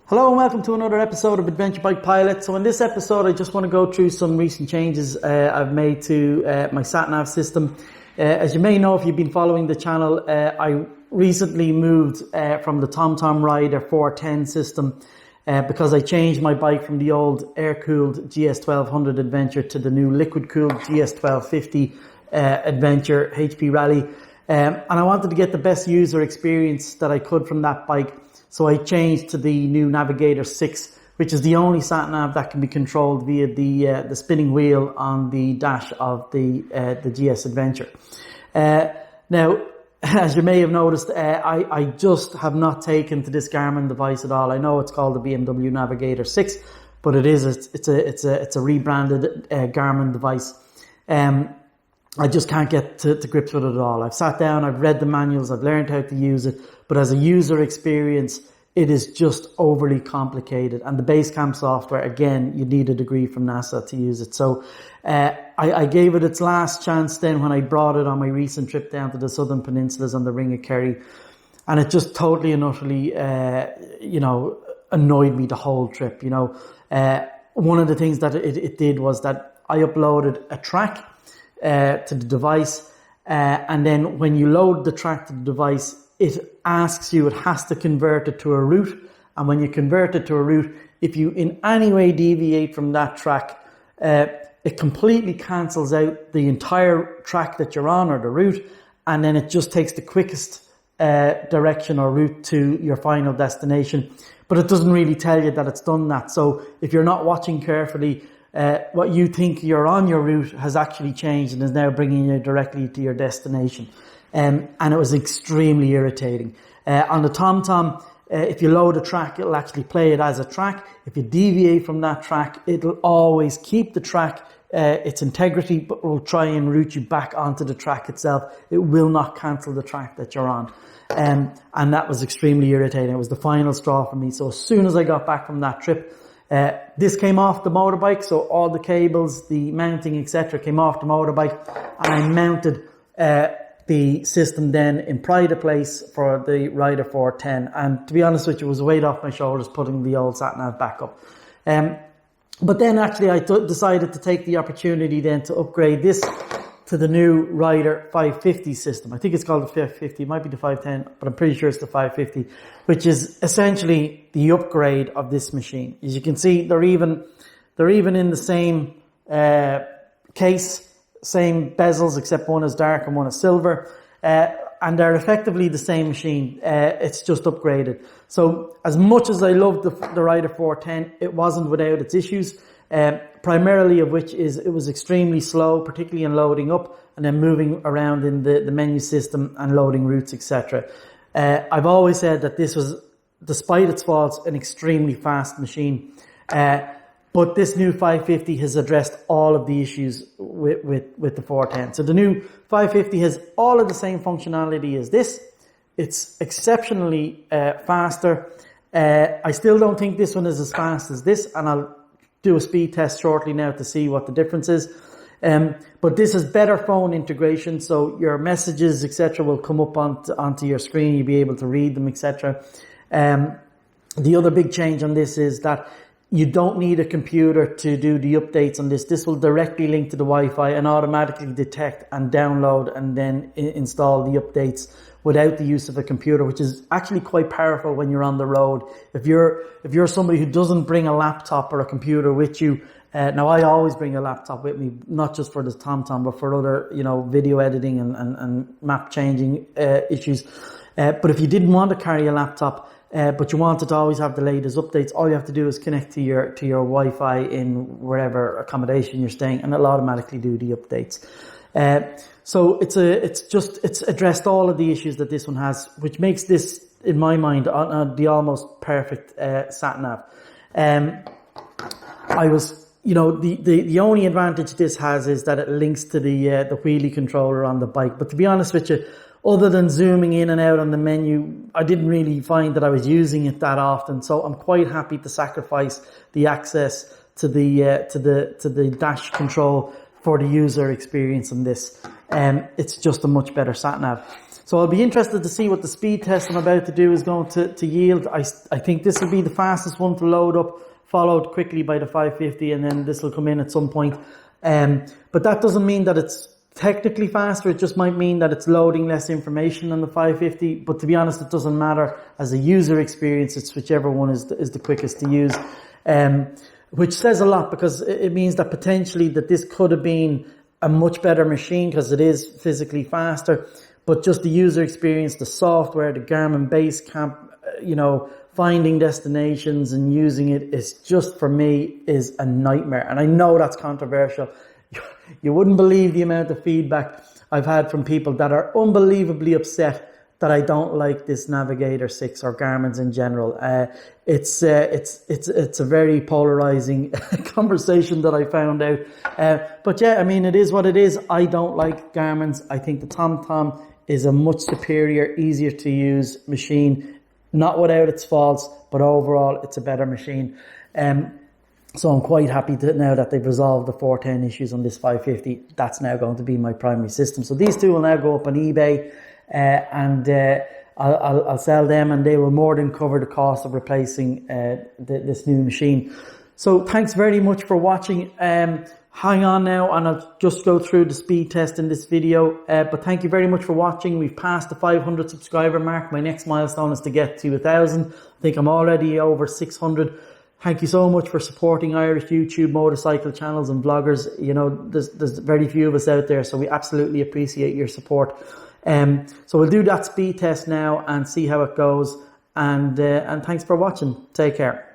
Hello and welcome to another episode of Adventure Bike Pilot. So in this episode I just want to go through some recent changes I've made to my sat nav system. As you may know if you've been following the channel, I recently moved from the TomTom Rider 410 system because I changed my bike from the old air-cooled GS1200 Adventure to the new liquid-cooled GS1250 Adventure HP Rally. And I wanted to get the best user experience that I could from that bike. So I changed to the new Navigator 6, which is the only sat-nav that can be controlled via the spinning wheel on the dash of the GS Adventure. Now, as you may have noticed, I just have not taken to this Garmin device at all. I know it's called the BMW Navigator 6, but it's a rebranded Garmin device. I just can't get to grips with it at all. I've sat down, I've read the manuals, I've learned how to use it, but as a user experience, it is just overly complicated. And the Basecamp software, again, you need a degree from NASA to use it. So I gave it its last chance then when I brought it on my recent trip down to the Southern Peninsulas on the Ring of Kerry. And it just totally and utterly, annoyed me the whole trip. One of the things that it did was that I uploaded a track to the device, and then when you load the track to the device, it has to convert it to a route. And when you convert it to a route, if you in any way deviate from that track, it completely cancels out the entire track that you're on or the route, and then it just takes the quickest direction or route to your final destination. But it doesn't really tell you that it's done that. So if you're not watching carefully, what you think you're on your route has actually changed and is now bringing you directly to your destination. And it was extremely irritating. On the TomTom, if you load a track, it'll actually play it as a track. If you deviate from that track, it'll always keep the track, its integrity, but will try and route you back onto the track itself. It will not cancel the track that you're on. And that was extremely irritating. It was the final straw for me. So as soon as I got back from that trip, this came off the motorbike, so all the cables, the mounting, etc. came off the motorbike, and I mounted the system then in pride of place for the Rider 410. And to be honest with you, it was a weight off my shoulders putting the old sat-nav back up. But then actually I decided to take the opportunity then to upgrade this to the new Rider 550 system. I think it's called the 550, it might be the 510, but I'm pretty sure it's the 550, which is essentially the upgrade of this machine. As you can see, they're even in the same case, same bezels, except one is dark and one is silver, and they're effectively the same machine. It's just upgraded. So as much as I loved the Rider 410, it wasn't without its issues. Primarily of which is it was extremely slow, particularly in loading up and then moving around in the menu system and loading routes, etc. I've always said that this was, despite its faults, an extremely fast machine. But this new 550 has addressed all of the issues with the 410. So the new 550 has all of the same functionality as this. It's exceptionally faster. I still don't think this one is as fast as this, and I'll do a speed test shortly now to see what the difference is. But this has better phone integration, so your messages, etc. will come up onto your screen. You'll be able to read them, etc. The other big change on this is that you don't need a computer to do the updates on this. This will directly link to the Wi-Fi and automatically detect and download and then install the updates without the use of a computer, which is actually quite powerful when you're on the road. If you're somebody who doesn't bring a laptop or a computer with you, now I always bring a laptop with me, not just for the TomTom, but for other, video editing and map changing issues. But if you didn't want to carry a laptop, but you wanted to always have the latest updates, all you have to do is connect to your Wi-Fi in wherever accommodation you're staying, and it'll automatically do the updates. So it's addressed all of the issues that this one has, which makes this, in my mind, the almost perfect sat nav. The only advantage this has is that it links to the wheelie controller on the bike. But to be honest with you, other than zooming in and out on the menu, I didn't really find that I was using it that often. So I'm quite happy to sacrifice the access to the dash control for the user experience on this. It's just a much better sat nav. So I'll be interested to see what the speed test I'm about to do is going to yield. I think this will be the fastest one to load up, followed quickly by the 550, and then this will come in at some point. But that doesn't mean that it's technically faster. It just might mean that it's loading less information than the 550. But to be honest, it doesn't matter. As a user experience, it's whichever one is the quickest to use. Which says a lot, because it means that potentially that this could have been a much better machine because it is physically faster. But just the user experience, the software, the Garmin Basecamp, finding destinations and using it is just, for me, is a nightmare. And I know that's controversial. You wouldn't believe the amount of feedback I've had from people that are unbelievably upset that I don't like this Navigator 6 or Garmin's in general. It's a very polarizing conversation that I found out. But yeah, I mean, it is what it is. I don't like Garmin's. I think the TomTom is a much superior, easier to use machine. Not without its faults, but overall it's a better machine. So I'm quite happy now that they've resolved the 410 issues on this 550. That's now going to be my primary system. So these two will now go up on eBay, and I'll sell them, and they will more than cover the cost of replacing this new machine. So thanks very much for watching. Hang on now, and I'll just go through the speed test in this video. But thank you very much for watching. We've passed the 500 subscriber mark. My next milestone is to get to 1,000. I think I'm already over 600. Thank you so much for supporting Irish YouTube motorcycle channels and vloggers. There's very few of us out there, so we absolutely appreciate your support. So we'll do that speed test now and see how it goes. And thanks for watching. Take care.